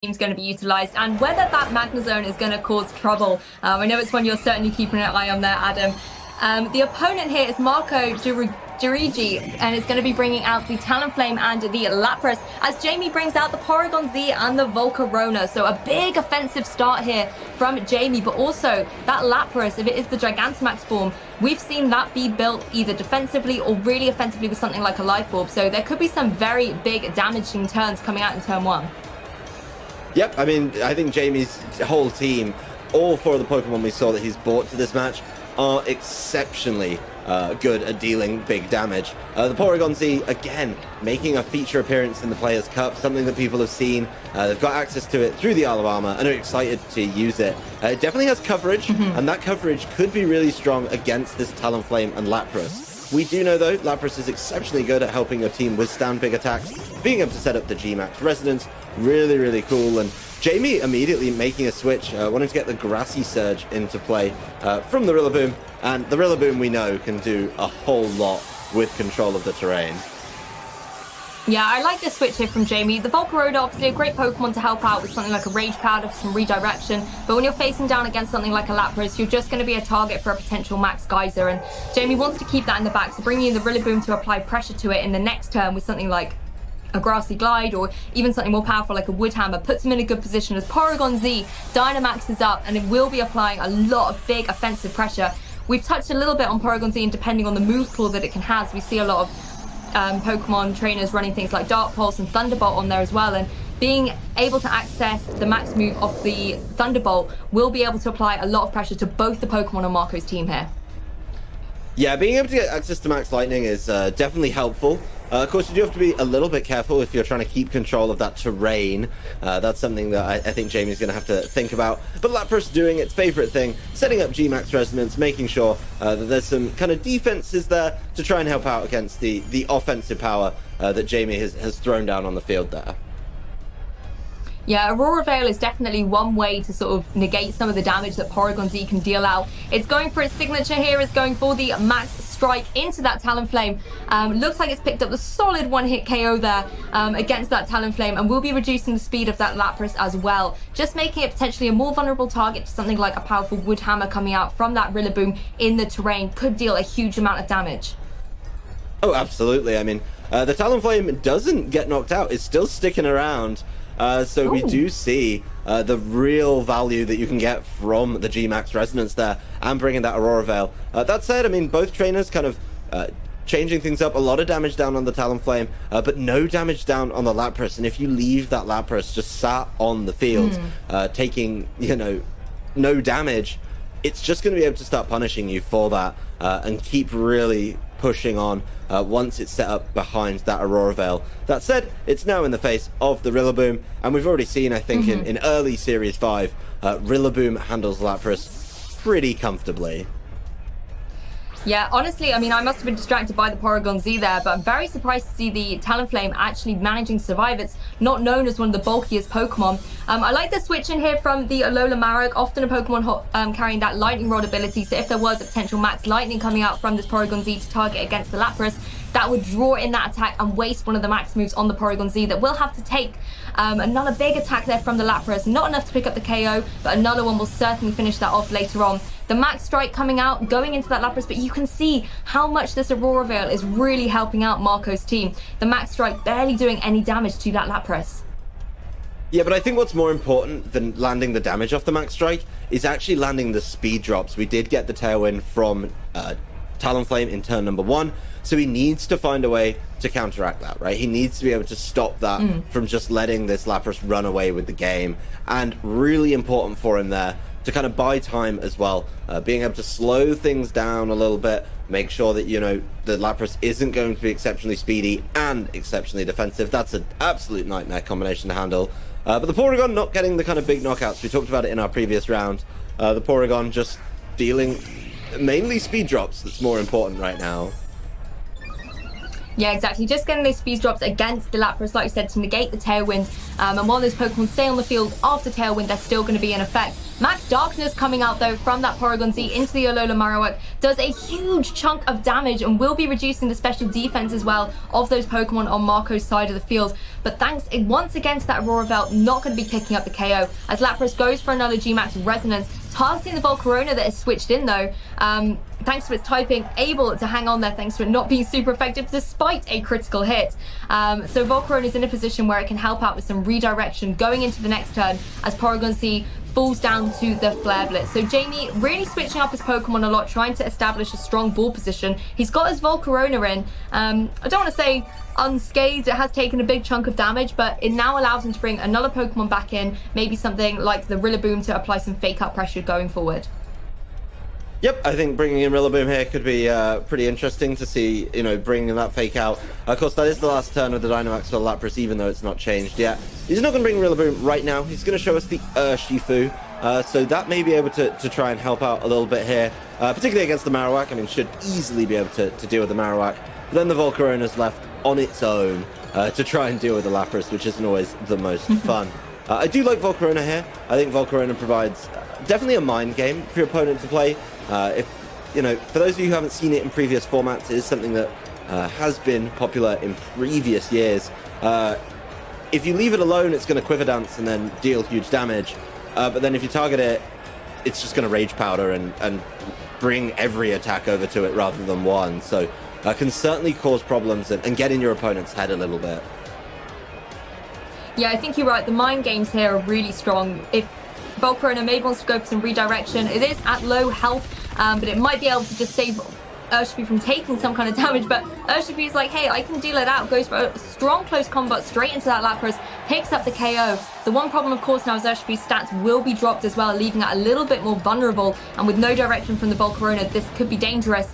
is going to be utilized and whether that Magnezone is going to cause trouble. I know it's one you're certainly keeping an eye on there, Adam. The opponent here is Marco Girorgi, and it's going to be bringing out the Talonflame and the Lapras as Jamie brings out the Porygon Z and the Volcarona. So a big offensive start here from Jamie, but also that Lapras, if it is the Gigantamax form, we've seen that be built either defensively or really offensively with something like a Life Orb. So there could be some very big damaging turns coming out in turn one. Yep, I mean, I think Jamie's whole team, all four of the Pokemon we saw that he's brought to this match, are exceptionally good at dealing big damage. The Porygon Z, again, making a feature appearance in the Players' Cup, something that people have seen. They've got access to it through the Isle of Armor and are excited to use it. It definitely has coverage, and that coverage could be really strong against this Talonflame and Lapras. We do know, though, Lapras is exceptionally good at helping your team withstand big attacks, being able to set up the G-Max Resonance, really, really cool. And Jamie immediately making a switch, wanting to get the Grassy Surge into play from the Rillaboom. And the Rillaboom, we know, can do a whole lot with control of the terrain. Yeah, I like the switch here from Jamie. The Volcarona, obviously a great Pokemon to help out with something like a Rage Powder for some redirection, but when you're facing down against something like a Lapras, you're just going to be a target for a potential Max Geyser, and Jamie wants to keep that in the back, so bringing in the Rillaboom to apply pressure to it in the next turn with something like a Grassy Glide or even something more powerful like a Wood Hammer puts him in a good position as Porygon Z Dynamaxes up, and it will be applying a lot of big offensive pressure. We've touched a little bit on Porygon Z, and depending on the move pool that it can have, we see a lot of Pokemon trainers running things like Dark Pulse and Thunderbolt on there as well, and being able to access the max move of the Thunderbolt will be able to apply a lot of pressure to both the Pokemon on Marco's team here. Yeah, being able to get access to Max Lightning is definitely helpful. Of course, you do have to be a little bit careful if you're trying to keep control of that terrain. That's something that I think Jamie's going to have to think about. But Lapras doing its favorite thing, setting up G-Max Resonance, making sure that there's some kind of defenses there to try and help out against the offensive power that Jamie has thrown down on the field there. Yeah, Aurora Veil is definitely one way to sort of negate some of the damage that Porygon Z can deal out. It's going for its signature here, it's going for the Max Strike into that Talonflame. Looks like it's picked up the solid one-hit KO there against that Talonflame, and will be reducing the speed of that Lapras as well, just making it potentially a more vulnerable target to something like a powerful Wood Hammer coming out from that Rillaboom in the terrain. Could deal a huge amount of damage. Oh, absolutely. I mean, the Talonflame doesn't get knocked out. It's still sticking around. So we do see the real value that you can get from the G-Max Resonance there and bringing that Aurora Veil. That said, I mean, both trainers kind of changing things up. A lot of damage down on the Talonflame, but no damage down on the Lapras. And if you leave that Lapras just sat on the field, taking, you know, no damage, it's just going to be able to start punishing you for that and keep really pushing on once it's set up behind that Aurora Veil. That said, it's now in the face of the Rillaboom, and we've already seen, I think, in early Series 5, Rillaboom handles Lapras pretty comfortably. Yeah, honestly, I mean, I must have been distracted by the Porygon Z there, but I'm very surprised to see the Talonflame actually managing to survive. It's not known as one of the bulkiest Pokemon. I like the switch in here from the Alola Marek, often a Pokemon carrying that Lightning Rod ability, so if there was a potential Max Lightning coming out from this Porygon Z to target against the Lapras, that would draw in that attack and waste one of the max moves on the Porygon Z that will have to take another big attack there from the Lapras. Not enough to pick up the KO, but another one will certainly finish that off later on. The Max Strike coming out, going into that Lapras, but you can see how much this Aurora Veil is really helping out Marco's team. The Max Strike barely doing any damage to that Lapras. Yeah, but I think what's more important than landing the damage off the Max Strike is actually landing the speed drops. We did get the Tailwind from Talonflame in turn number 1, so he needs to find a way to counteract that, right? He needs to be able to stop that from just letting this Lapras run away with the game, and really important for him there to kind of buy time as well, being able to slow things down a little bit, make sure that, you know, the Lapras isn't going to be exceptionally speedy and exceptionally defensive. That's an absolute nightmare combination to handle. But the Porygon not getting the kind of big knockouts. We talked about it in our previous round. The Porygon just dealing mainly speed drops that's more important right now. Yeah, exactly. Just getting those speed drops against the Lapras, like you said, to negate the Tailwind. And while those Pokemon stay on the field after Tailwind, they're still going to be in effect. Max Darkness coming out, though, from that Porygon Z into the Alola Marowak does a huge chunk of damage and will be reducing the special defense as well of those Pokemon on Marco's side of the field. But thanks once again to that Aurora Veil, not going to be picking up the KO as Lapras goes for another G-Max Resonance, targeting the Volcarona that is switched in, though. Thanks to its typing, able to hang on there thanks to it not being super effective despite a critical hit. So Volcarona is in a position where it can help out with some redirection going into the next turn as Porygon Z falls down to the Flare Blitz. So Jamie really switching up his Pokemon a lot, trying to establish a strong ball position. He's got his Volcarona in. I don't want to say unscathed, it has taken a big chunk of damage, but it now allows him to bring another Pokemon back in, maybe something like the Rillaboom to apply some fake out pressure going forward. Yep, I think bringing in Rillaboom here could be pretty interesting to see, bringing that fake out. Of course, that is the last turn of the Dynamax for Lapras, even though it's not changed yet. He's not going to bring Rillaboom right now. He's going to show us the Urshifu, so that may be able to try and help out a little bit here, particularly against the Marowak. I mean, should easily be able to deal with the Marowak. But then the Volcarona's left on its own to try and deal with the Lapras, which isn't always the most fun. I do like Volcarona here. I think Volcarona provides definitely a mind game for your opponent to play. For those of you who haven't seen it in previous formats, it is something that has been popular in previous years. If you leave it alone, it's going to Quiver Dance and then deal huge damage. But then if you target it, it's just going to Rage Powder and bring every attack over to it rather than one. So can certainly cause problems and get in your opponent's head a little bit. Yeah, I think you're right. The mind games here are really strong. If Volcarona maybe wants to go for some redirection, it is at low health, but it might be able to just save Urshifu from taking some kind of damage. But Urshifu's like, hey, I can deal it out. Goes for a strong close combat straight into that Lapras, picks up the KO. The one problem, of course, now is Urshifu's stats will be dropped as well, leaving it a little bit more vulnerable. And with no direction from the Volcarona, this could be dangerous.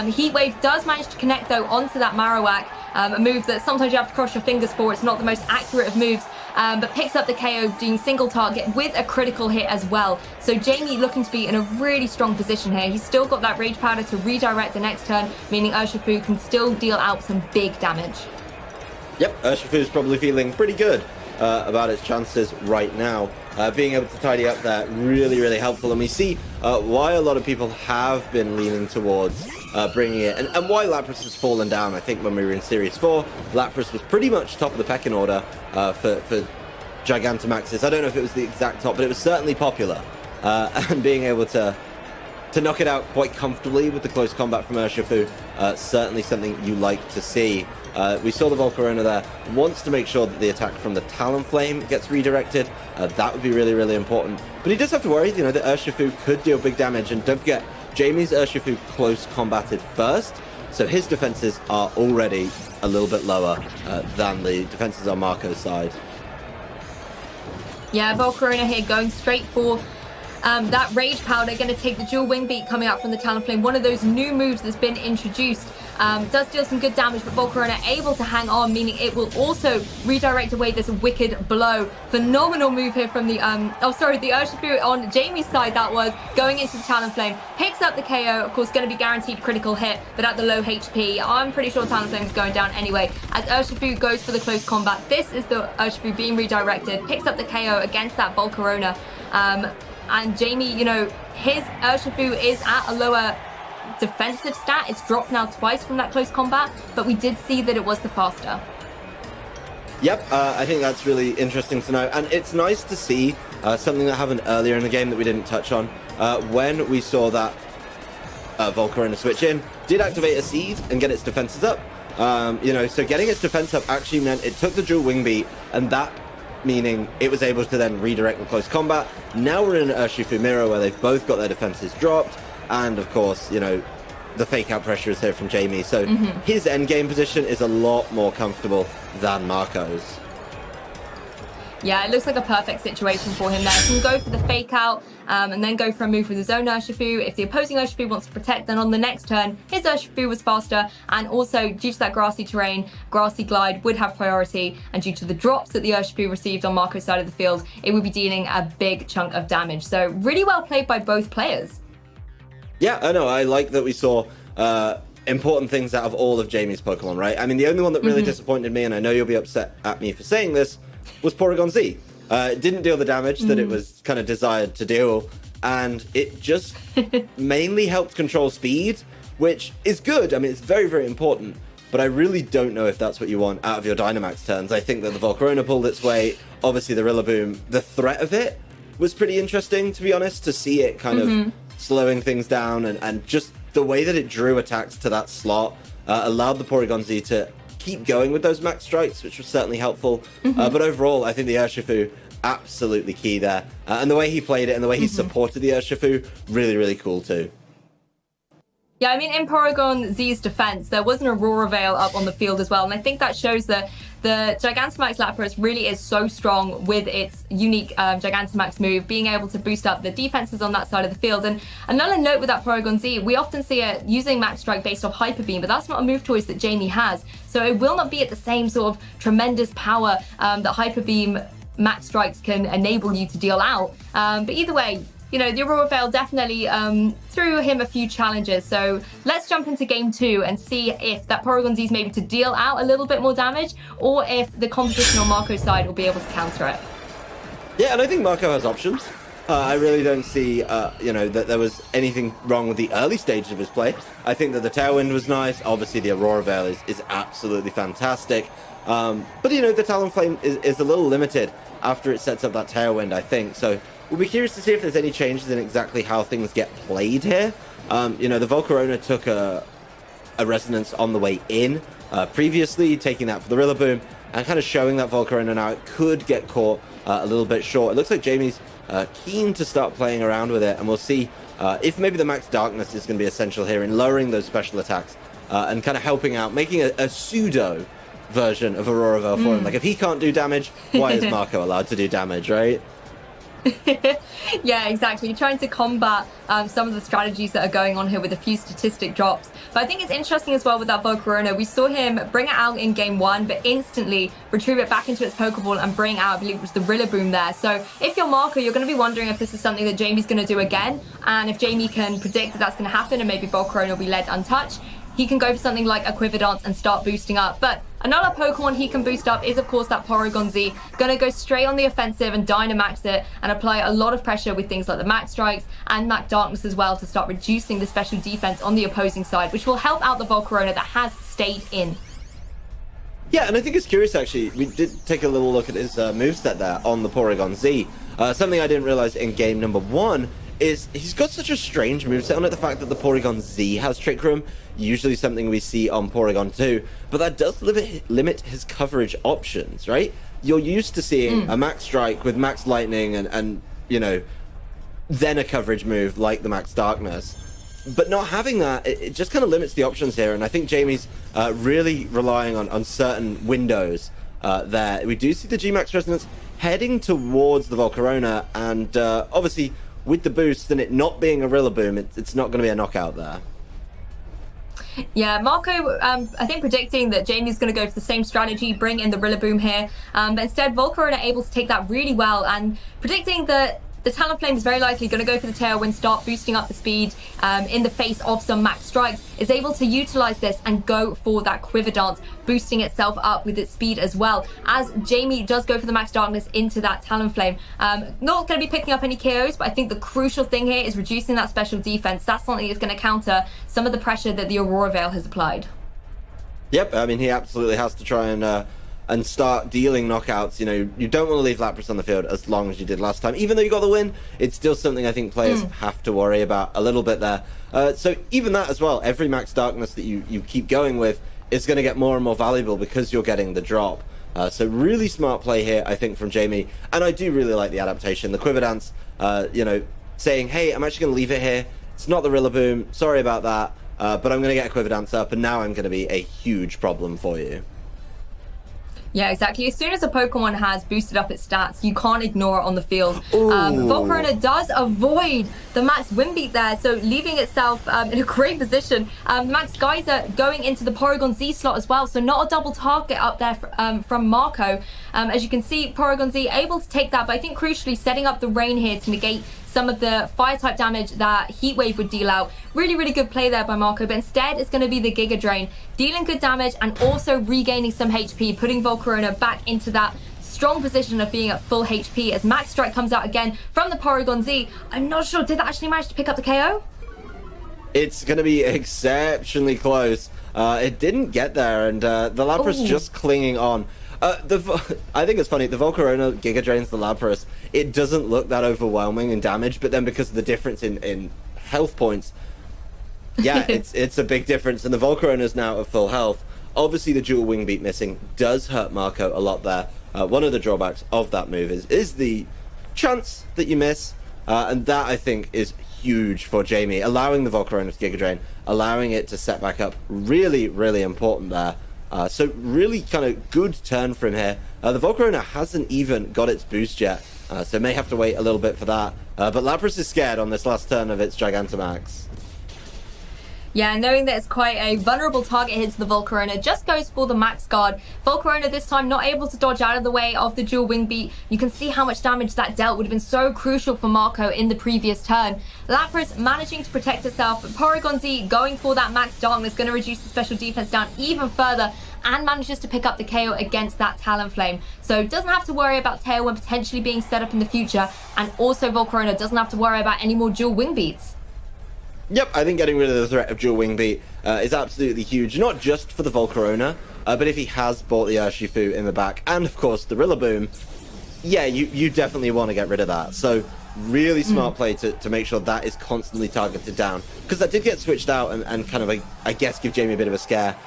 Heat Wave does manage to connect, though, onto that Marowak, a move that sometimes you have to cross your fingers for. It's not the most accurate of moves. But picks up the KO, doing single target with a critical hit as well. So Jamie looking to be in a really strong position here. He's still got that Rage Powder to redirect the next turn, meaning Urshifu can still deal out some big damage. Yep, Urshifu's probably feeling pretty good about its chances right now. Being able to tidy up there, really, really helpful. And we see why a lot of people have been leaning towards bringing it, and why Lapras has fallen down. I think when we were in Series 4, Lapras was pretty much top of the pecking order for Gigantamaxes. I don't know if it was the exact top, but it was certainly popular. And being able to knock it out quite comfortably with the close combat from Urshifu, certainly something you like to see. We saw the Volcarona there, wants to make sure that the attack from the Talonflame gets redirected. That would be really, really important. But he does have to worry, that Urshifu could deal big damage. And don't forget, Jamie's Urshifu close combated first, so his defenses are already a little bit lower than the defenses on Marco's side. Yeah, Volcarona here going straight for that Rage Powder, going to take the dual Wing Beat coming out from the Talonflame, one of those new moves that's been introduced. Does deal some good damage, but Volcarona able to hang on, meaning it will also redirect away this Wicked Blow. Phenomenal move here from the Urshifu on Jamie's side, that was, going into the Talonflame. Picks up the KO, of course, going to be guaranteed critical hit, but at the low HP. I'm pretty sure Talonflame is going down anyway. As Urshifu goes for the close combat, this is the Urshifu being redirected, picks up the KO against that Volcarona. And Jamie, his Urshifu is at a lower defensive stat. It's dropped now twice from that close combat, but we did see that it was the faster. Yep, I think that's really interesting to know. And it's nice to see something that happened earlier in the game that we didn't touch on. When we saw that Volcarona switch in, did activate a Seed and get its defenses up. So getting its defense up actually meant it took the dual Wing Beat, and that meaning it was able to then redirect the close combat. Now we're in an Urshifu mirror where they've both got their defenses dropped, and of course, the fake out pressure is here from Jamie, so his endgame position is a lot more comfortable than Marco's. Yeah, it looks like a perfect situation for him there. He can go for the fake out and then go for a move with his own Urshifu. If the opposing Urshifu wants to protect, then on the next turn, his Urshifu was faster. And also, due to that grassy terrain, Grassy Glide would have priority. And due to the drops that the Urshifu received on Marco's side of the field, it would be dealing a big chunk of damage. So really well played by both players. Yeah, I know. I like that we saw important things out of all of Jamie's Pokemon, right? I mean, the only one that really disappointed me, and I know you'll be upset at me for saying this, was Porygon Z. It didn't deal the damage that it was kind of desired to deal, and it just mainly helped control speed, which is good. I mean, it's very, very important, but I really don't know if that's what you want out of your Dynamax turns. I think that the Volcarona pulled its weight. Obviously, the Rillaboom, the threat of it was pretty interesting, to be honest, to see it kind of slowing things down, and just the way that it drew attacks to that slot allowed the Porygon Z to keep going with those max strikes, which was certainly helpful. But overall, I think the Urshifu, absolutely key there. And the way he played it and the way he supported the Urshifu, really, really cool too. Yeah, I mean, in Porygon Z's defense, there was an Aurora Veil up on the field as well. And I think that shows that the Gigantamax Lapras really is so strong with its unique Gigantamax move, being able to boost up the defenses on that side of the field. And another note with that Porygon Z, we often see it using Max Strike based off Hyper Beam, but that's not a move choice that Jamie has. So it will not be at the same sort of tremendous power that Hyper Beam Max Strikes can enable you to deal out. But either way, you know, the Aurora Veil definitely threw him a few challenges. So let's jump into game 2 and see if that Porygon Z is maybe to deal out a little bit more damage, or if the composition on Marco's side will be able to counter it. Yeah, and I think Marco has options. I really don't see, you know, that there was anything wrong with the early stages of his play. I think that the Tailwind was nice. Obviously, the Aurora Veil is absolutely fantastic. But, you know, the Talonflame is a little limited after it sets up that Tailwind, I think. So we'll be curious to see if there's any changes in exactly how things get played here. You know, the Volcarona took a Resonance on the way in previously, taking that for the Rillaboom, and kind of showing that Volcarona now it could get caught a little bit short. It looks like Jamie's keen to start playing around with it, and we'll see if maybe the Max Darkness is going to be essential here in lowering those special attacks and kind of helping out, making a pseudo version of Aurora Veil for him. Like, if he can't do damage, why is Marco allowed to do damage, right? Yeah, exactly. Trying to combat some of the strategies that are going on here with a few statistic drops. But I think it's interesting as well with that Volcarona. We saw him bring it out in game 1, but instantly retrieve it back into its Pokeball and bring out, I believe it was the Rillaboom there. So if you're Marco, you're going to be wondering if this is something that Jamie's going to do again. And if Jamie can predict that that's going to happen and maybe Volcarona will be led untouched, he can go for something like a Quiver Dance and start boosting up. But another Pokemon he can boost up is, of course, that Porygon Z. Gonna go straight on the offensive and Dynamax it and apply a lot of pressure with things like the Max Strikes and Max Darkness as well to start reducing the special defense on the opposing side, which will help out the Volcarona that has stayed in. Yeah, and I think it's curious, actually. We did take a little look at his moveset there on the Porygon Z. Something I didn't realize in game number 1 is he's got such a strange moveset on it. The fact that the Porygon Z has Trick Room, usually something we see on Porygon 2, but that does limit his coverage options, right? You're used to seeing a Max Strike with Max Lightning and, you know, then a coverage move like the Max Darkness. But not having that, it just kind of limits the options here, and I think Jamie's really relying on certain windows there. We do see the G-Max Resonance heading towards the Volcarona, and obviously with the boost and it not being a Rillaboom, it's not going to be a knockout there. Yeah, Marco, I think predicting that Jamie's going to go for the same strategy, bring in the Rillaboom here, but instead Volcarona able to take that really well, and predicting that the Talonflame is very likely going to go for the Tailwind, start boosting up the speed in the face of some Max Strikes, is able to utilize this and go for that Quiver Dance, boosting itself up with its speed as well, as Jamie does go for the Max Darkness into that Talonflame. Not going to be picking up any KOs, but I think the crucial thing here is reducing that special defense. That's something that's going to counter some of the pressure that the Aurora Veil has applied. Yep, I mean, he absolutely has to try and start dealing knockouts. You know, you don't want to leave Lapras on the field as long as you did last time. Even though you got the win, it's still something I think players have to worry about a little bit there. So even that as well, every Max Darkness that you keep going with is going to get more and more valuable because you're getting the drop. So really smart play here, I think, from Jamie. And I do really like the adaptation. The Quiver Dance, you know, saying, hey, I'm actually going to leave it here. It's not the Rillaboom. Sorry about that. But I'm going to get a Quiver Dance up, and now I'm going to be a huge problem for you. Yeah, exactly. As soon as a Pokemon has boosted up its stats, you can't ignore it on the field. Volcarona does avoid the Max Windbeat there, so leaving itself in a great position. Max Geyser going into the Porygon Z slot as well, so not a double target up there from Marco. As you can see, Porygon Z able to take that, but I think crucially setting up the rain here to negate some of the fire-type damage that Heat Wave would deal out. Really, really good play there by Marco, but instead it's going to be the Giga Drain, dealing good damage and also regaining some HP, putting Volcarona back into that strong position of being at full HP as Max Strike comes out again from the Porygon Z. I'm not sure, did that actually manage to pick up the KO? It's going to be exceptionally close. It didn't get there, and the Lapras just clinging on. I think it's funny, the Volcarona Giga Drains the Lapras. It doesn't look that overwhelming in damage, but then because of the difference in health points, yeah, it's a big difference, and the Volcarona's now at full health. Obviously, the dual wing beat missing does hurt Marco a lot there. One of the drawbacks of that move is the chance that you miss, and that, I think, is huge for Jamie. Allowing the Volcarona to Giga Drain, allowing it to set back up, really, really important there. So really kind of good turn from here. The Volcarona hasn't even got its boost yet, so may have to wait a little bit for that. But Lapras is scared on this last turn of its Gigantamax. Yeah, knowing that it's quite a vulnerable target here to the Volcarona, just goes for the Max Guard. Volcarona this time not able to dodge out of the way of the dual wing beat. You can see how much damage that dealt, would have been so crucial for Marco in the previous turn. Lapras managing to protect itself, but Porygon Z going for that Max Darkness, going to reduce the special defense down even further, and manages to pick up the KO against that Talonflame. So doesn't have to worry about Tailwind potentially being set up in the future, and also Volcarona doesn't have to worry about any more dual wing beats. Yep, I think getting rid of the threat of dual wing beat is absolutely huge, not just for the Volcarona, but if he has bought the Urshifu in the back, and of course the Rillaboom, yeah, you definitely want to get rid of that. So really smart play to make sure that is constantly targeted down, because that did get switched out and kind of, I guess, give Jamie a bit of a scare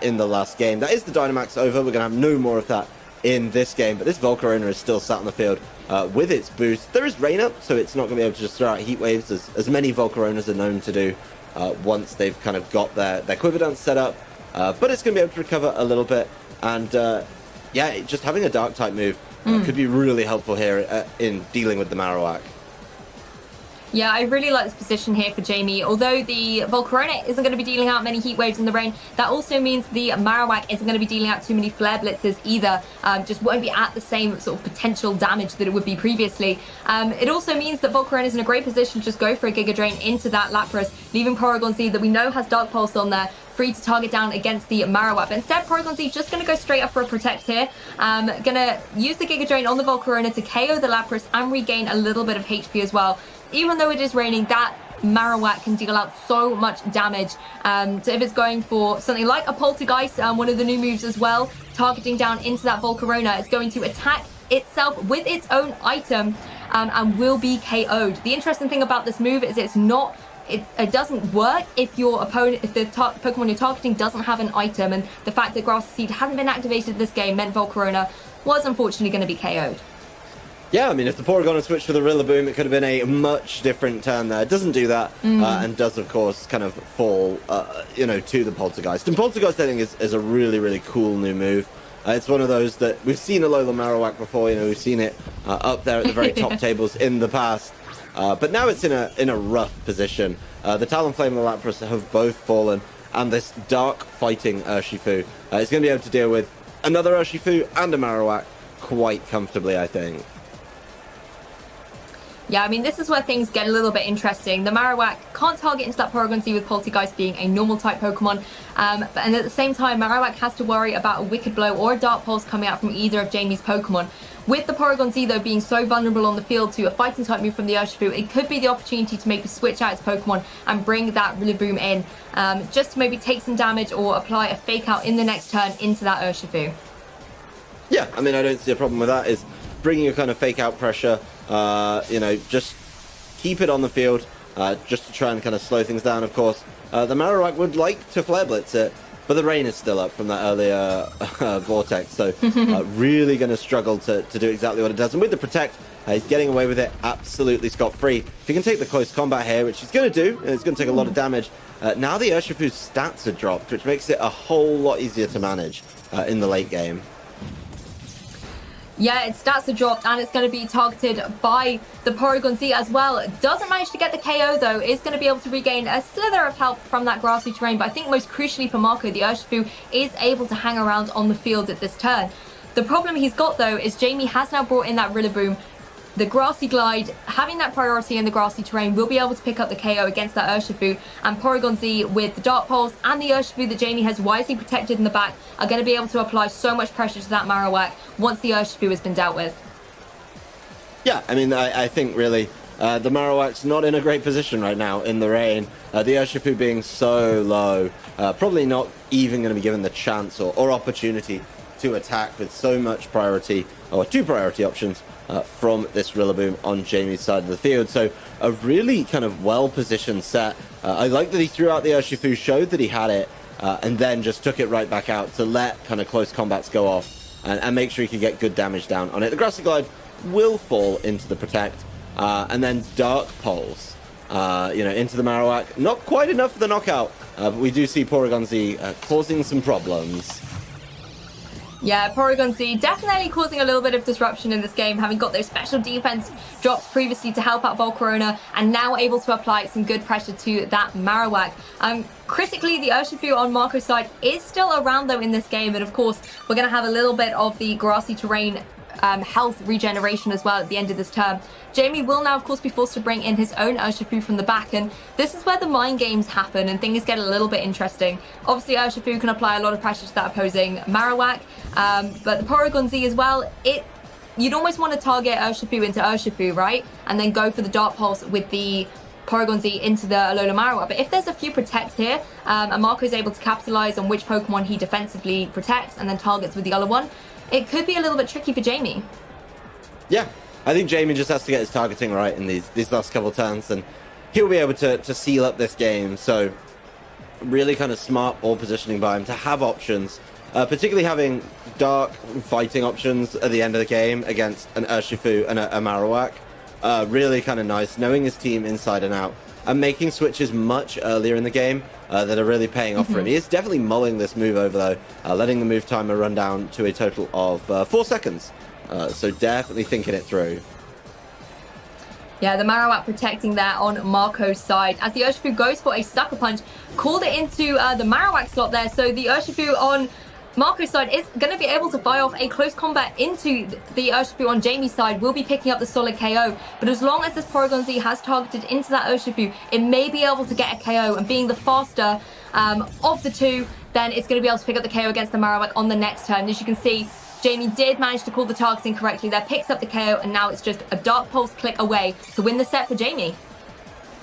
in the last game. That is the Dynamax over. We're going to have no more of that in this game, but this Volcarona is still sat on the field with its boost. There is rain up, so it's not going to be able to just throw out heat waves as many Volcaronas are known to do once they've kind of got their Quiver Dance set up, but it's going to be able to recover a little bit, and yeah, just having a dark type move could be really helpful here in dealing with the Marowak. Yeah, I really like this position here for Jamie. Although the Volcarona isn't going to be dealing out many heat waves in the rain, that also means the Marowak isn't going to be dealing out too many flare blitzes either. Just won't be at the same sort of potential damage that it would be previously. It also means that Volcarona is in a great position to just go for a Giga Drain into that Lapras, leaving Porygon Z that we know has Dark Pulse on there, free to target down against the Marowak. But instead, Porygon Z just going to go straight up for a Protect here. Going to use the Giga Drain on the Volcarona to KO the Lapras and regain a little bit of HP as well. Even though it is raining, that Marowak can deal out so much damage. So if it's going for something like a Poltergeist, one of the new moves as well, targeting down into that Volcarona, it's going to attack itself with its own item and will be KO'd. The interesting thing about this move is it doesn't work if your opponent, if the Pokemon you're targeting doesn't have an item, and the fact that Grass Seed hadn't been activated this game meant Volcarona was unfortunately going to be KO'd. Yeah, I mean, if the Porygon had switched for the Rillaboom, it could have been a much different turn there. It doesn't do that, and does, of course, kind of fall, to the Poltergeist. And Poltergeist, I think, is a really, really cool new move. It's one of those that we've seen Alola Marowak before. We've seen it up there at the very top tables in the past. But now it's in a rough position. The Talonflame and the Lapras have both fallen, and this dark fighting Urshifu is going to be able to deal with another Urshifu and a Marowak quite comfortably, I think. Yeah, I mean, this is where things get a little bit interesting. The Marowak can't target into that Porygon Z with Poltergeist being a normal type Pokemon. And at the same time, Marowak has to worry about a Wicked Blow or a Dark Pulse coming out from either of Jamie's Pokemon. With the Porygon Z, though, being so vulnerable on the field to a fighting type move from the Urshifu, it could be the opportunity to maybe switch out its Pokemon and bring that Rillaboom in, just to maybe take some damage or apply a Fake Out in the next turn into that Urshifu. Yeah, I mean, I don't see a problem with that. Is bringing a kind of Fake Out pressure, just keep it on the field, just to try and kind of slow things down, of course. The Marowak would like to Flare Blitz it, but the rain is still up from that earlier Vortex, so really going to struggle to do exactly what it does. And with the Protect, he's getting away with it absolutely scot-free. If he can take the close combat here, which he's going to do, and it's going to take a lot of damage, now the Urshifu's stats are dropped, which makes it a whole lot easier to manage in the late game. Yeah, its stats are dropped, and it's going to be targeted by the Porygon Z as well. Doesn't manage to get the KO, though. Is going to be able to regain a slither of health from that grassy terrain. But I think most crucially for Marco, the Urshifu is able to hang around on the field at this turn. The problem he's got, though, is Jamie has now brought in that Rillaboom. the Grassy Glide, having that priority in the grassy terrain, will be able to pick up the KO against that Urshifu, and Porygon Z with the Dark Pulse and the Urshifu that Jamie has wisely protected in the back are going to be able to apply so much pressure to that Marowak once the Urshifu has been dealt with. Yeah, I mean, I think really the Marowak's not in a great position right now in the rain. The Urshifu being so low, probably not even going to be given the chance or opportunity to attack with so much priority, or 2 priority options from this Rillaboom on Jamie's side of the field. So a really kind of well-positioned set. I like that he threw out the Urshifu, showed that he had it, and then just took it right back out to let kind of close combats go off and make sure he could get good damage down on it. The Grassy Glide will fall into the Protect, and then Dark Pulse, into the Marowak. Not quite enough for the knockout, but we do see Porygon Z causing some problems. Yeah, Porygon Z definitely causing a little bit of disruption in this game, having got those special defense drops previously to help out Volcarona, and now able to apply some good pressure to that Marowak. Critically, the Urshifu on Marco's side is still around though in this game, and of course, we're going to have a little bit of the grassy terrain health regeneration as well at the end of this turn. Jamie will now of course be forced to bring in his own Urshifu from the back, and this is where the mind games happen and things get a little bit interesting. Obviously Urshifu can apply a lot of pressure to that opposing Marowak, but the Porygon Z as well, you'd almost want to target Urshifu into Urshifu, right? And then go for the Dark Pulse with the Porygon Z into the Alola Marowak. But if there's a few protects here, and Marco's able to capitalize on which Pokemon he defensively protects and then targets with the other one, it could be a little bit tricky for Jamie. Yeah, I think Jamie just has to get his targeting right in these last couple of turns, and he'll be able to seal up this game. So really kind of smart ball positioning by him to have options, particularly having dark fighting options at the end of the game against an Urshifu and a Marowak. Really kind of nice, knowing his team inside and out, and making switches much earlier in the game that are really paying off for him. He is definitely mulling this move over, though, letting the move timer run down to a total of 4 seconds. So definitely thinking it through. Yeah, the Marowak protecting there on Marco's side, as the Urshifu goes for a Sucker Punch, called it into the Marowak slot there, so the Urshifu on Marco's side is going to be able to fire off a close combat into the Urshifu on Jamie's side, will be picking up the solid KO, but as long as this Porygon Z has targeted into that Urshifu, it may be able to get a KO, and being the faster of the two, then it's going to be able to pick up the KO against the Marowak on the next turn. As you can see, Jamie did manage to call the targeting correctly there, picks up the KO, and now it's just a Dark Pulse click away to win the set for Jamie.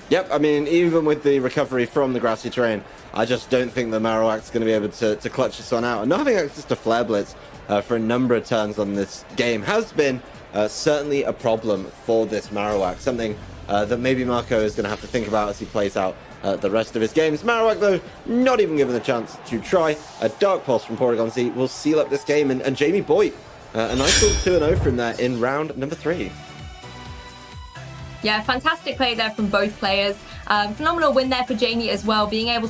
Yep, I mean, even with the recovery from the grassy terrain, I just don't think the Marowak's going to be able to clutch this one out. And not having access to Flare Blitz for a number of turns on this game has been certainly a problem for this Marowak. Something that maybe Marco is going to have to think about as he plays out the rest of his games. Marowak, though, not even given the chance to try. A Dark Pulse from Porygon Z will seal up this game. And Jamie Boyt, a nice little 2-0 from there in round number 3. Yeah, fantastic play there from both players. Phenomenal win there for Jamie as well, being able